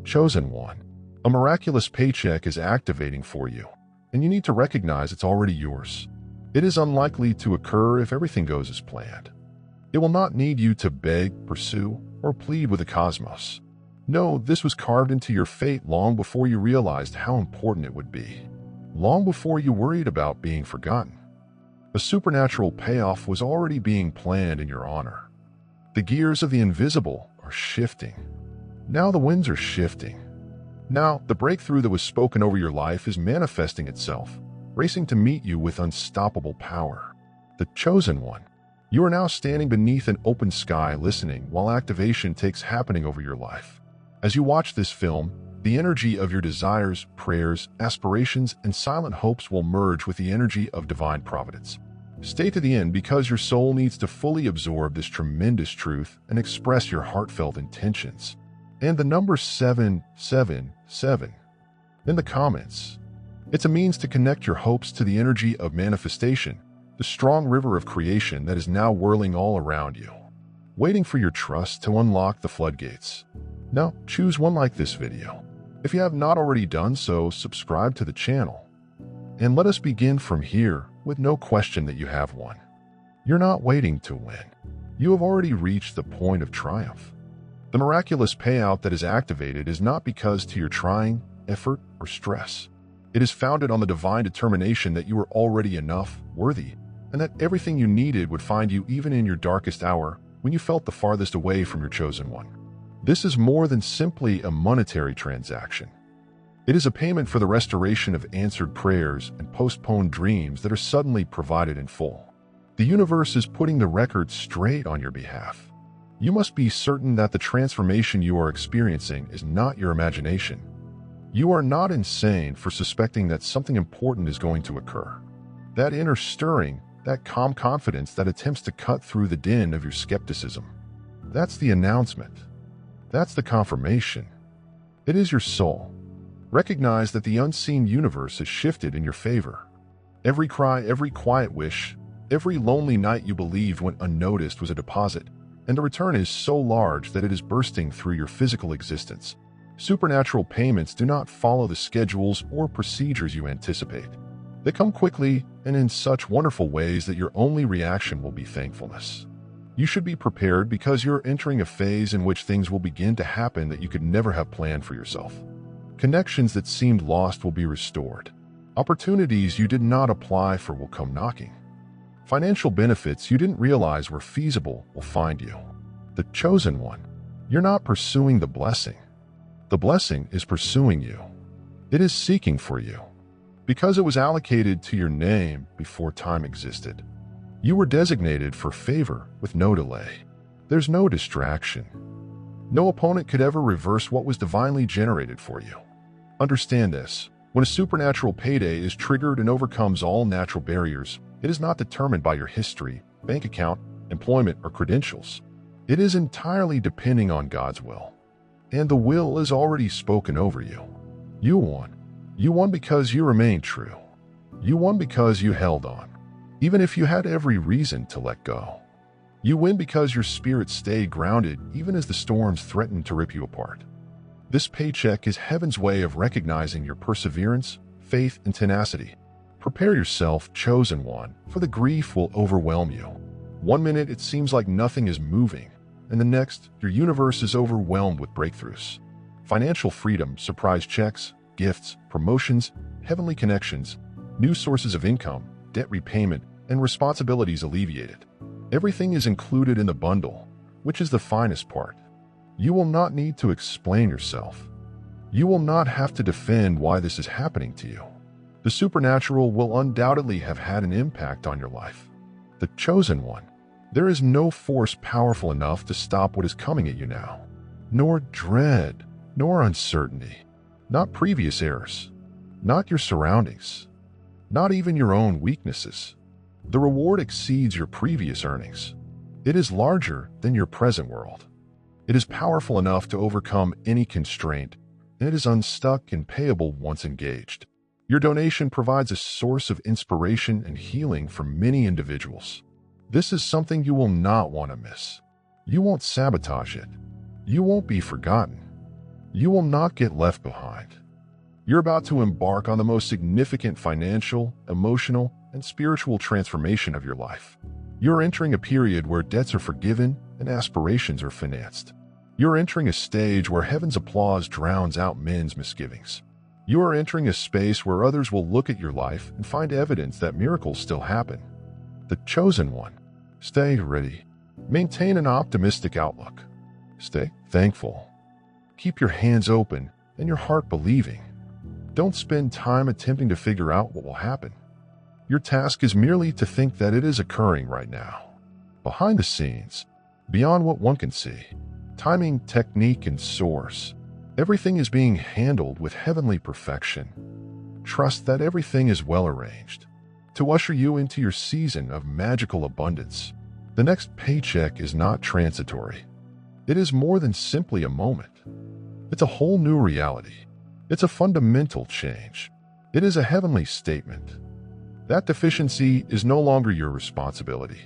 Chosen one. A miraculous paycheck is activating for you, and you need to recognize it's already yours. It is unlikely to occur if everything goes as planned. It will not need you to beg, pursue, or plead with the cosmos. No, this was carved into your fate long before you realized how important it would be. Long before you worried about being forgotten. A supernatural payoff was already being planned in your honor. The gears of the invisible are shifting. Now the winds are shifting. Now the breakthrough that was spoken over your life is manifesting itself, racing to meet you with unstoppable power. The chosen one. You are now standing beneath an open sky listening while activation takes happening over your life. As you watch this film, the energy of your desires, prayers, aspirations, and silent hopes will merge with the energy of divine providence. Stay to the end because your soul needs to fully absorb this tremendous truth and express your heartfelt intentions. And the number 777 in the comments. It's a means to connect your hopes to the energy of manifestation, the strong river of creation that is now whirling all around you, waiting for your trust to unlock the floodgates. Now, choose one like this video. If you have not already done so, subscribe to the channel. And let us begin from here with no question that you have won. You're not waiting to win. You have already reached the point of triumph. The miraculous payout that is activated is not because to your trying, effort, or stress. It is founded on the divine determination that you are already enough, worthy, and that everything you needed would find you even in your darkest hour when you felt the farthest away from your chosen one. This is more than simply a monetary transaction. It is a payment for the restoration of answered prayers and postponed dreams that are suddenly provided in full. The universe is putting the record straight on your behalf. You must be certain that the transformation you are experiencing is not your imagination. You are not insane for suspecting that something important is going to occur. That inner stirring, that calm confidence that attempts to cut through the din of your skepticism. That's the announcement. That's the confirmation. It is your soul. Recognize that the unseen universe has shifted in your favor. Every cry, every quiet wish, every lonely night you believed went unnoticed was a deposit, and the return is so large that it is bursting through your physical existence. Supernatural payments do not follow the schedules or procedures you anticipate. They come quickly and in such wonderful ways that your only reaction will be thankfulness. You should be prepared because you're entering a phase in which things will begin to happen that you could never have planned for yourself. Connections that seemed lost will be restored. Opportunities you did not apply for will come knocking. Financial benefits you didn't realize were feasible will find you. The chosen one. You're not pursuing the blessing. The blessing is pursuing you. It is seeking for you. Because it was allocated to your name before time existed. You were designated for favor with no delay. There's no distraction. No opponent could ever reverse what was divinely generated for you. Understand this. When a supernatural payday is triggered and overcomes all natural barriers, it is not determined by your history, bank account, employment, or credentials. It is entirely depending on God's will. And the will is already spoken over you. You won. You won because you remained true. You won because you held on, even if you had every reason to let go. You win because your spirit stayed grounded even as the storms threatened to rip you apart. This paycheck is heaven's way of recognizing your perseverance, faith, and tenacity. Prepare yourself, chosen one, for the grief will overwhelm you. One minute it seems like nothing is moving, and the next, your universe is overwhelmed with breakthroughs. Financial freedom, surprise checks, gifts, promotions, heavenly connections, new sources of income, debt repayment, and responsibilities alleviated. Everything is included in the bundle, which is the finest part. You will not need to explain yourself. You will not have to defend why this is happening to you. The supernatural will undoubtedly have had an impact on your life. The chosen one. There is no force powerful enough to stop what is coming at you now. Nor dread, nor uncertainty. Not previous errors. Not your surroundings. Not even your own weaknesses. The reward exceeds your previous earnings. It is larger than your present world. It is powerful enough to overcome any constraint, and it is unstuck and payable once engaged. Your donation provides a source of inspiration and healing for many individuals. This is something you will not want to miss. You won't sabotage it. You won't be forgotten. You will not get left behind. You're about to embark on the most significant financial, emotional, and spiritual transformation of your life. You're entering a period where debts are forgiven and aspirations are financed. You're entering a stage where heaven's applause drowns out men's misgivings. You are entering a space where others will look at your life and find evidence that miracles still happen. The chosen one. Stay ready. Maintain an optimistic outlook. Stay thankful. Keep your hands open and your heart believing. Don't spend time attempting to figure out what will happen. Your task is merely to think that it is occurring right now. Behind the scenes, beyond what one can see, timing, technique, and source, everything is being handled with heavenly perfection. Trust that everything is well arranged to usher you into your season of magical abundance. The next paycheck is not transitory. It is more than simply a moment. It's a whole new reality. It's a fundamental change. It is a heavenly statement. That deficiency is no longer your responsibility.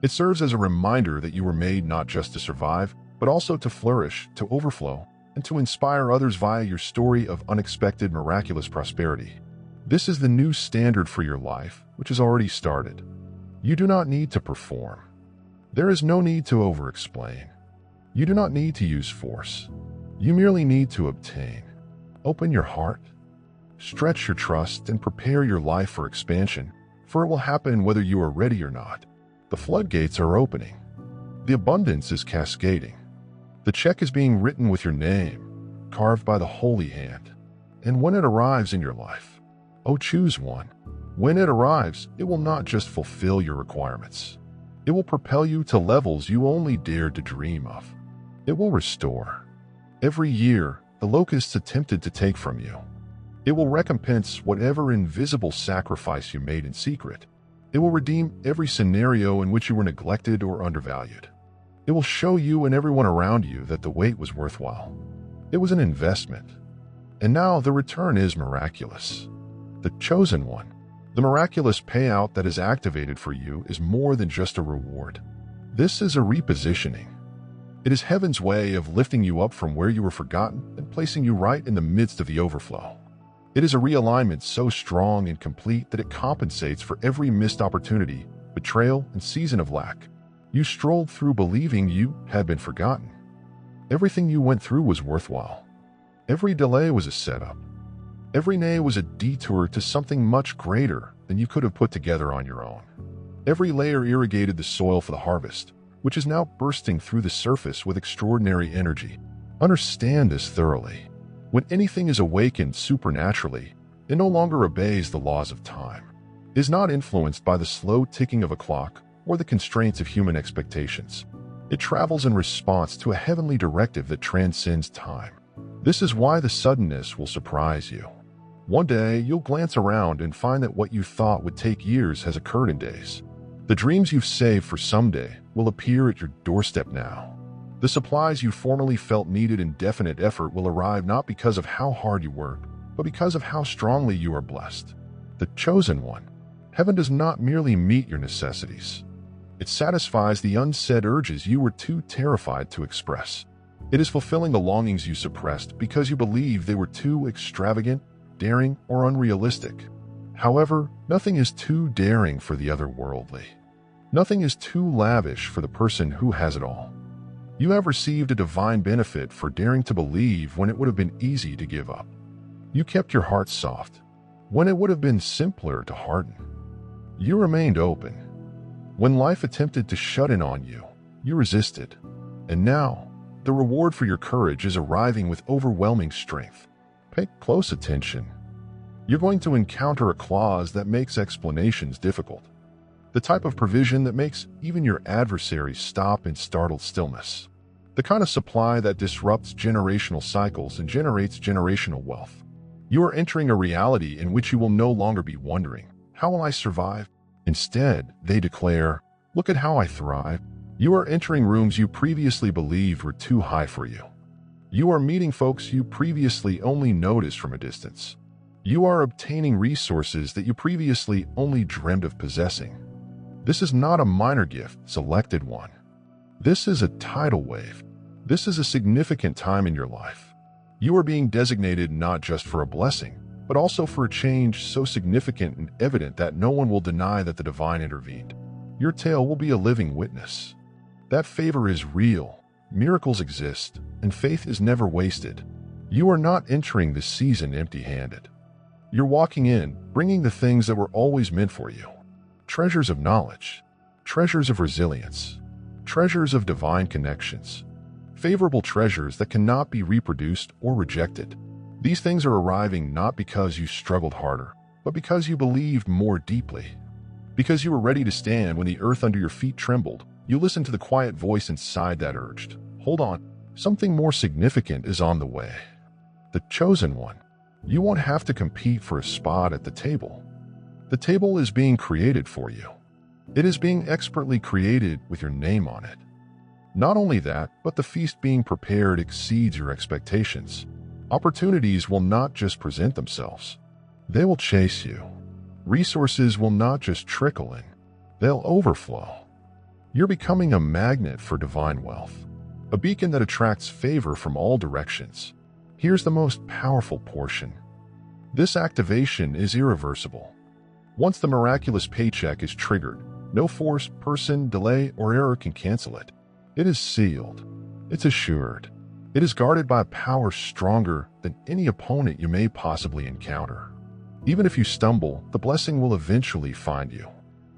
It serves as a reminder that you were made not just to survive, but also to flourish, to overflow, and to inspire others via your story of unexpected, miraculous prosperity. This is the new standard for your life, which has already started. You do not need to perform. There is no need to over-explain. You do not need to use force. You merely need to obtain. Open your heart, stretch your trust, and prepare your life for expansion, for it will happen whether you are ready or not. The floodgates are opening. The abundance is cascading. The check is being written with your name, carved by the holy hand. And when it arrives in your life, choose one. When it arrives, it will not just fulfill your requirements. It will propel you to levels you only dared to dream of. It will restore. Every year, the locusts attempted to take from you. It will recompense whatever invisible sacrifice you made in secret. It will redeem every scenario in which you were neglected or undervalued. It will show you and everyone around you that the wait was worthwhile. It was an investment. And now the return is miraculous. The chosen one. The miraculous payout that is activated for you is more than just a reward. This is a repositioning. It is heaven's way of lifting you up from where you were forgotten and placing you right in the midst of the overflow. It is a realignment so strong and complete that it compensates for every missed opportunity, betrayal, and season of lack. You strolled through believing you had been forgotten. Everything you went through was worthwhile. Every delay was a setup. Every nay was a detour to something much greater than you could have put together on your own. Every layer irrigated the soil for the harvest, which is now bursting through the surface with extraordinary energy. Understand this thoroughly. When anything is awakened supernaturally, it no longer obeys the laws of time. It is not influenced by the slow ticking of a clock or the constraints of human expectations. It travels in response to a heavenly directive that transcends time. This is why the suddenness will surprise you. One day, you'll glance around and find that what you thought would take years has occurred in days. The dreams you've saved for someday will appear at your doorstep now. The supplies you formerly felt needed indefinite effort will arrive not because of how hard you work, but because of how strongly you are blessed. The chosen one. Heaven does not merely meet your necessities. It satisfies the unsaid urges you were too terrified to express. It is fulfilling the longings you suppressed because you believed they were too extravagant, daring, or unrealistic. However, nothing is too daring for the otherworldly. Nothing is too lavish for the person who has it all. You have received a divine benefit for daring to believe when it would have been easy to give up. You kept your heart soft when it would have been simpler to harden. You remained open. When life attempted to shut in on you, you resisted. And now, the reward for your courage is arriving with overwhelming strength. Pay close attention. You're going to encounter a clause that makes explanations difficult. The type of provision that makes even your adversaries stop in startled stillness. The kind of supply that disrupts generational cycles and generates generational wealth. You are entering a reality in which you will no longer be wondering, how will I survive? Instead, they declare, look at how I thrive. You are entering rooms you previously believed were too high for you. You are meeting folks you previously only noticed from a distance. You are obtaining resources that you previously only dreamed of possessing. This is not a minor gift, selected one. This is a tidal wave. This is a significant time in your life. You are being designated not just for a blessing, but also for a change so significant and evident that no one will deny that the divine intervened. Your tale will be a living witness. That favor is real, miracles exist, and faith is never wasted. You are not entering this season empty-handed. You're walking in, bringing the things that were always meant for you. Treasures of knowledge, treasures of resilience, treasures of divine connections, favorable treasures that cannot be reproduced or rejected. These things are arriving not because you struggled harder, but because you believed more deeply. Because you were ready to stand when the earth under your feet trembled, you listened to the quiet voice inside that urged, "Hold on, something more significant is on the way." The chosen one. You won't have to compete for a spot at the table. The table is being created for you. It is being expertly created with your name on it. Not only that, but the feast being prepared exceeds your expectations. Opportunities will not just present themselves. They will chase you. Resources will not just trickle in. They'll overflow. You're becoming a magnet for divine wealth, a beacon that attracts favor from all directions. Here's the most powerful portion. This activation is irreversible. Once the miraculous paycheck is triggered, no force, person, delay, or error can cancel it. It is sealed. It's assured. It is guarded by a power stronger than any opponent you may possibly encounter. Even if you stumble, the blessing will eventually find you.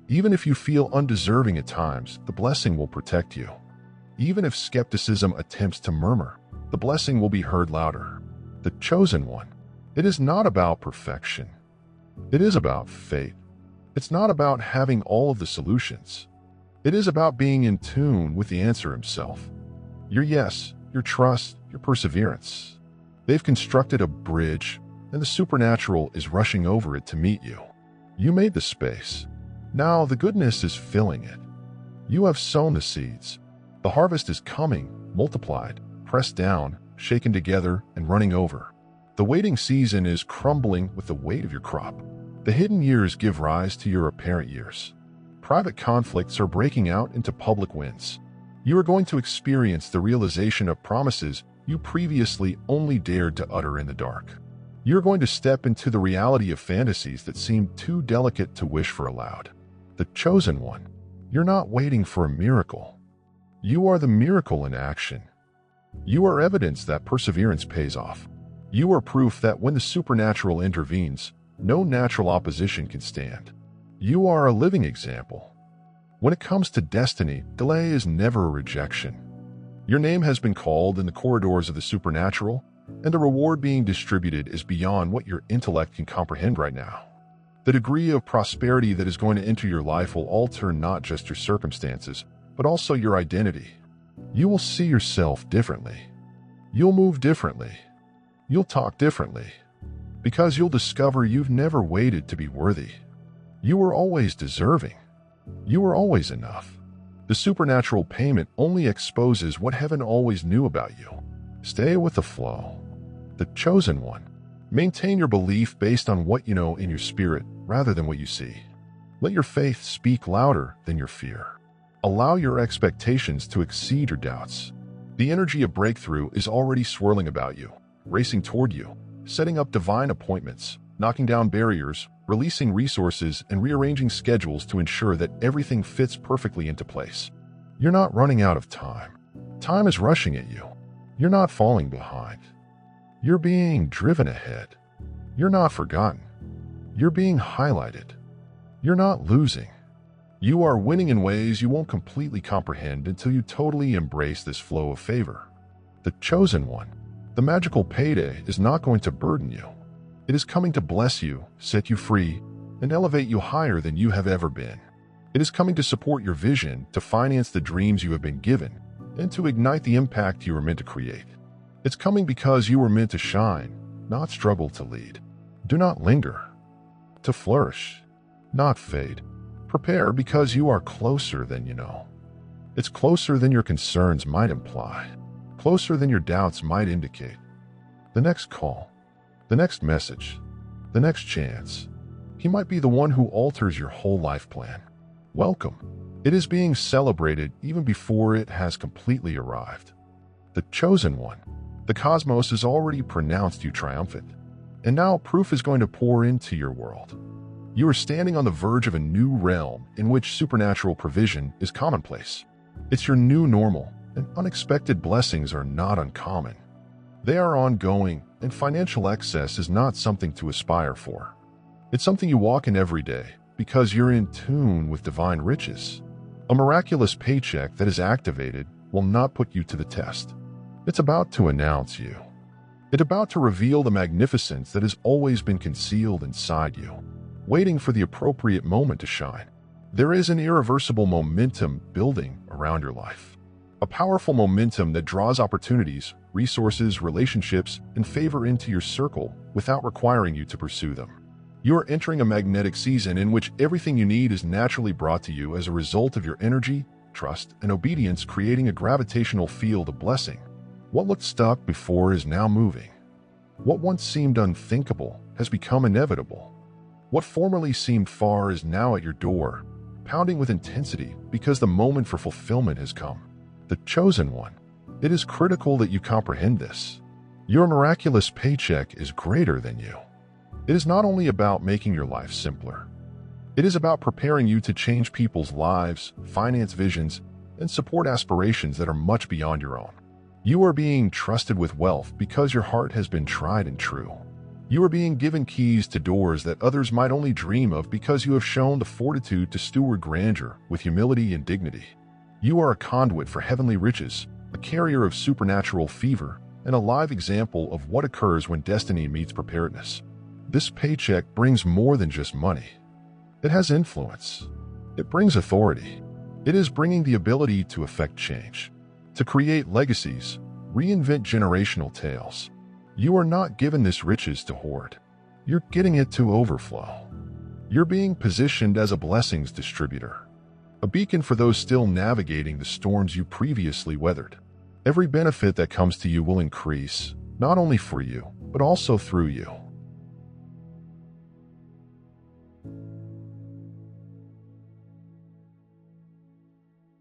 Even if you feel undeserving at times, the blessing will protect you. Even if skepticism attempts to murmur, the blessing will be heard louder. The chosen one. It is not about perfection. It is about fate. It's not about having all of the solutions. It is about being in tune with the answer himself. Your yes, your trust, your perseverance. They've constructed a bridge, and the supernatural is rushing over it to meet you. You made the space. Now the goodness is filling it. You have sown the seeds. The harvest is coming, multiplied, pressed down, shaken together, and running over. The waiting season is crumbling with the weight of your crop. The hidden years give rise to your apparent years. Private conflicts are breaking out into public wins. You are going to experience the realization of promises you previously only dared to utter in the dark. You're going to step into the reality of fantasies that seemed too delicate to wish for aloud. The chosen one. You're not waiting for a miracle. You are the miracle in action. You are evidence that perseverance pays off. You are proof that when the supernatural intervenes, no natural opposition can stand. You are a living example. When it comes to destiny, delay is never a rejection. Your name has been called in the corridors of the supernatural, and the reward being distributed is beyond what your intellect can comprehend right now. The degree of prosperity that is going to enter your life will alter not just your circumstances, but also your identity. You will see yourself differently. You'll move differently. You'll talk differently. Because you'll discover you've never waited to be worthy. You were always deserving. You were always enough. The supernatural payment only exposes what heaven always knew about you. Stay with the flow. The chosen one. Maintain your belief based on what you know in your spirit rather than what you see. Let your faith speak louder than your fear. Allow your expectations to exceed your doubts. The energy of breakthrough is already swirling about you, racing toward you, setting up divine appointments, knocking down barriers, releasing resources, and rearranging schedules to ensure that everything fits perfectly into place. You're not running out of time. Time is rushing at you. You're not falling behind. You're being driven ahead. You're not forgotten. You're being highlighted. You're not losing. You are winning in ways you won't completely comprehend until you totally embrace this flow of favor. The chosen one. The magical payday is not going to burden you. It is coming to bless you, set you free, and elevate you higher than you have ever been. It is coming to support your vision, to finance the dreams you have been given, and to ignite the impact you were meant to create. It's coming because you were meant to shine, not struggle to lead. Do not linger. To flourish, not fade. Prepare because you are closer than you know. It's closer than your concerns might imply. Closer than your doubts might indicate. The next call, the next message, the next chance. He might be the one who alters your whole life plan. Welcome. It is being celebrated even before it has completely arrived. The chosen one. The cosmos has already pronounced you triumphant, and now proof is going to pour into your world. You are standing on the verge of a new realm in which supernatural provision is commonplace. It's your new normal, and unexpected blessings are not uncommon. They are ongoing, and financial excess is not something to aspire for. It's something you walk in every day because you're in tune with divine riches. A miraculous paycheck that is activated will not put you to the test. It's about to announce you. It's about to reveal the magnificence that has always been concealed inside you, waiting for the appropriate moment to shine. There is an irreversible momentum building around your life. A powerful momentum that draws opportunities, resources, relationships, and favor into your circle without requiring you to pursue them. You are entering a magnetic season in which everything you need is naturally brought to you as a result of your energy, trust, and obedience, creating a gravitational field of blessing. What looked stuck before is now moving. What once seemed unthinkable has become inevitable. What formerly seemed far is now at your door, pounding with intensity because the moment for fulfillment has come. The chosen one. It is critical that you comprehend this. Your miraculous paycheck is greater than you. It is not only about making your life simpler. It is about preparing you to change people's lives, finance visions, and support aspirations that are much beyond your own. You are being trusted with wealth because your heart has been tried and true. You are being given keys to doors that others might only dream of because you have shown the fortitude to steward grandeur with humility and dignity. You are a conduit for heavenly riches, a carrier of supernatural fever, and a live example of what occurs when destiny meets preparedness. This paycheck brings more than just money. It has influence. It brings authority. It is bringing the ability to affect change, to create legacies, reinvent generational tales. You are not given this riches to hoard. You're getting it to overflow. You're being positioned as a blessings distributor, a beacon for those still navigating the storms you previously weathered. Every benefit that comes to you will increase, not only for you, but also through you.